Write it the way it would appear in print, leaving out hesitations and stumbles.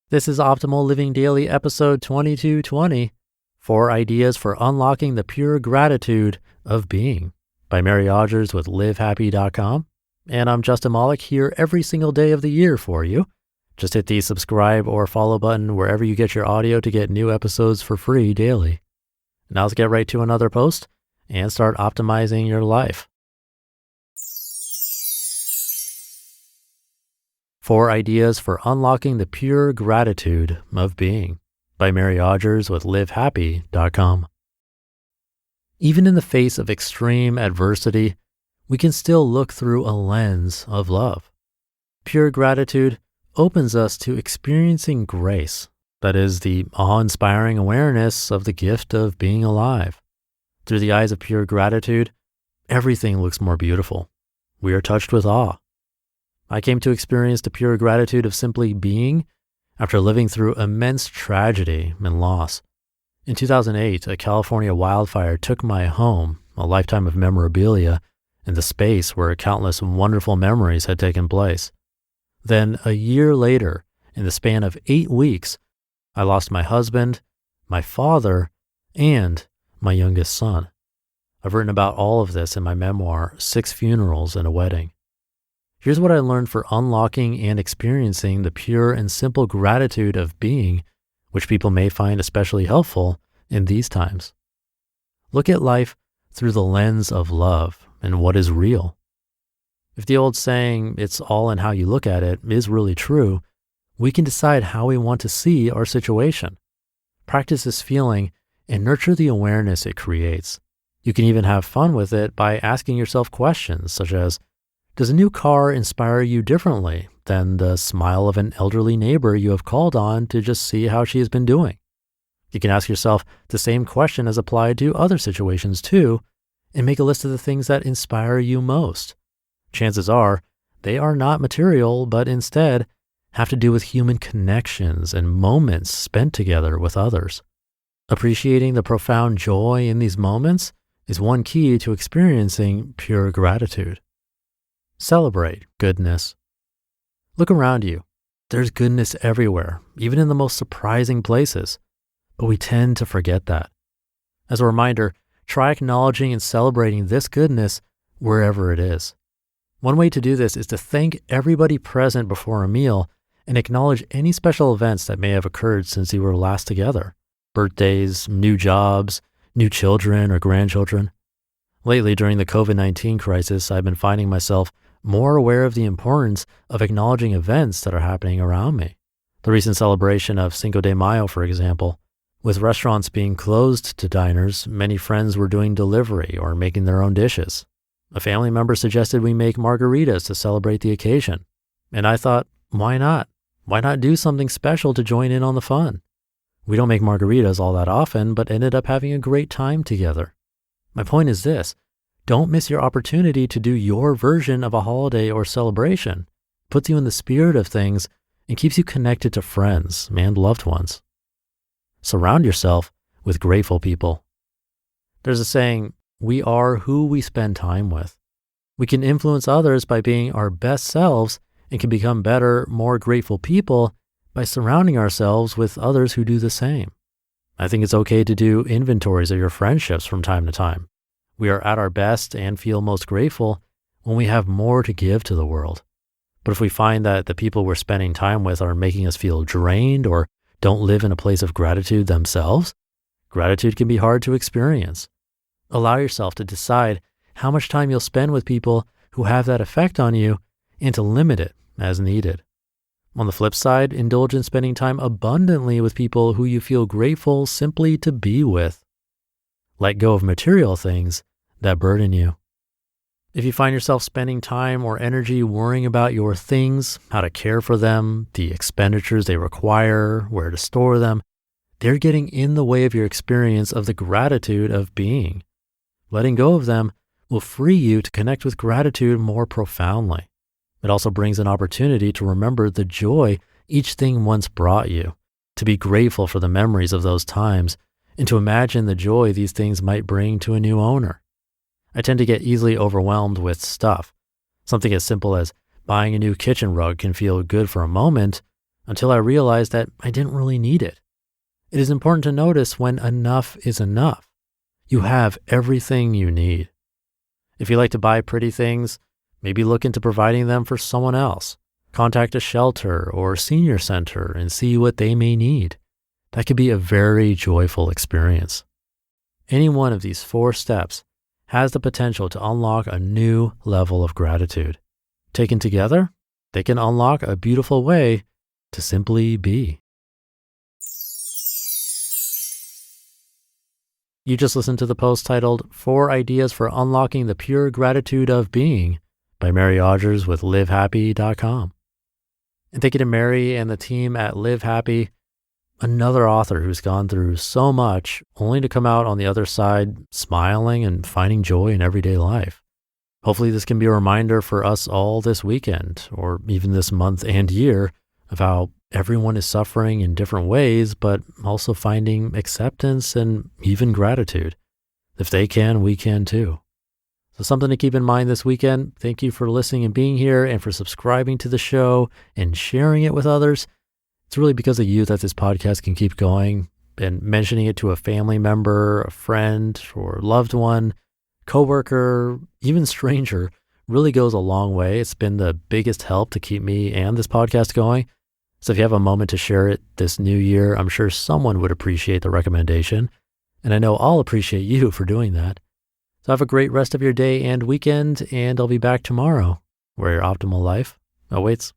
This is Optimal Living Daily episode 2220, 4 Ideas for Unlocking the Pure Gratitude of Being by Mary Odgers with livehappy.com. And I'm Justin Malik here every single day of the year for you. Just hit the subscribe or follow button wherever you get your audio to get new episodes for free daily. Now let's get right to another post and start optimizing your life. 4 Ideas for Unlocking the Pure Gratitude of Being by Mary Odgers with livehappy.com. Even in the face of extreme adversity, we can still look through a lens of love. Pure gratitude opens us to experiencing grace, that is, the awe-inspiring awareness of the gift of being alive. Through the eyes of pure gratitude, everything looks more beautiful. We are touched with awe. I came to experience the pure gratitude of simply being after living through immense tragedy and loss. In 2008, a California wildfire took my home, a lifetime of memorabilia, and the space where countless wonderful memories had taken place. Then, a year later, in the span of 8 weeks, I lost my husband, my father, and my youngest son. I've written about all of this in my memoir, 6 Funerals and a Wedding. Here's what I learned for unlocking and experiencing the pure and simple gratitude of being, which people may find especially helpful in these times. Look at life through the lens of love and what is real. If the old saying, "it's all in how you look at it," is really true, we can decide how we want to see our situation. Practice this feeling and nurture the awareness it creates. You can even have fun with it by asking yourself questions such as, does a new car inspire you differently than the smile of an elderly neighbor you have called on to just see how she has been doing? You can ask yourself the same question as applied to other situations too, and make a list of the things that inspire you most. Chances are they are not material, but instead have to do with human connections and moments spent together with others. Appreciating the profound joy in these moments is one key to experiencing pure gratitude. Celebrate goodness. Look around you. There's goodness everywhere, even in the most surprising places, but we tend to forget that. As a reminder, try acknowledging and celebrating this goodness wherever it is. One way to do this is to thank everybody present before a meal and acknowledge any special events that may have occurred since you were last together. Birthdays, new jobs, new children or grandchildren. Lately, during the COVID-19 crisis, I've been finding myself more aware of the importance of acknowledging events that are happening around me. The recent celebration of Cinco de Mayo, for example. With restaurants being closed to diners, many friends were doing delivery or making their own dishes. A family member suggested we make margaritas to celebrate the occasion. And I thought, why not? Why not do something special to join in on the fun? We don't make margaritas all that often, but ended up having a great time together. My point is this. Don't miss your opportunity to do your version of a holiday or celebration. It puts you in the spirit of things and keeps you connected to friends and loved ones. Surround yourself with grateful people. There's a saying, we are who we spend time with. We can influence others by being our best selves and can become better, more grateful people by surrounding ourselves with others who do the same. I think it's okay to do inventories of your friendships from time to time. We are at our best and feel most grateful when we have more to give to the world. But if we find that the people we're spending time with are making us feel drained or don't live in a place of gratitude themselves, gratitude can be hard to experience. Allow yourself to decide how much time you'll spend with people who have that effect on you and to limit it as needed. On the flip side, indulge in spending time abundantly with people who you feel grateful simply to be with. Let go of material things that burden you. If you find yourself spending time or energy worrying about your things, how to care for them, the expenditures they require, where to store them, they're getting in the way of your experience of the gratitude of being. Letting go of them will free you to connect with gratitude more profoundly. It also brings an opportunity to remember the joy each thing once brought you, to be grateful for the memories of those times, and to imagine the joy these things might bring to a new owner. I tend to get easily overwhelmed with stuff. Something as simple as buying a new kitchen rug can feel good for a moment, until I realized that I didn't really need it. It is important to notice when enough is enough. You have everything you need. If you like to buy pretty things, maybe look into providing them for someone else. Contact a shelter or senior center and see what they may need. That could be a very joyful experience. Any one of these 4 steps has the potential to unlock a new level of gratitude. Taken together, they can unlock a beautiful way to simply be. You just listened to the post titled 4 Ideas for Unlocking the Pure Gratitude of Being by Mary Odgers with livehappy.com. And thank you to Mary and the team at Live Happy, another author who's gone through so much only to come out on the other side smiling and finding joy in everyday life. Hopefully this can be a reminder for us all this weekend or even this month and year of how everyone is suffering in different ways, but also finding acceptance and even gratitude. If they can, we can too. So something to keep in mind this weekend. Thank you for listening and being here and for subscribing to the show and sharing it with others. It's really because of you that this podcast can keep going, and mentioning it to a family member, a friend, or loved one, coworker, even stranger really goes a long way. It's been the biggest help to keep me and this podcast going. So if you have a moment to share it this new year, I'm sure someone would appreciate the recommendation. And I know I'll appreciate you for doing that. So have a great rest of your day and weekend, and I'll be back tomorrow where your optimal life awaits.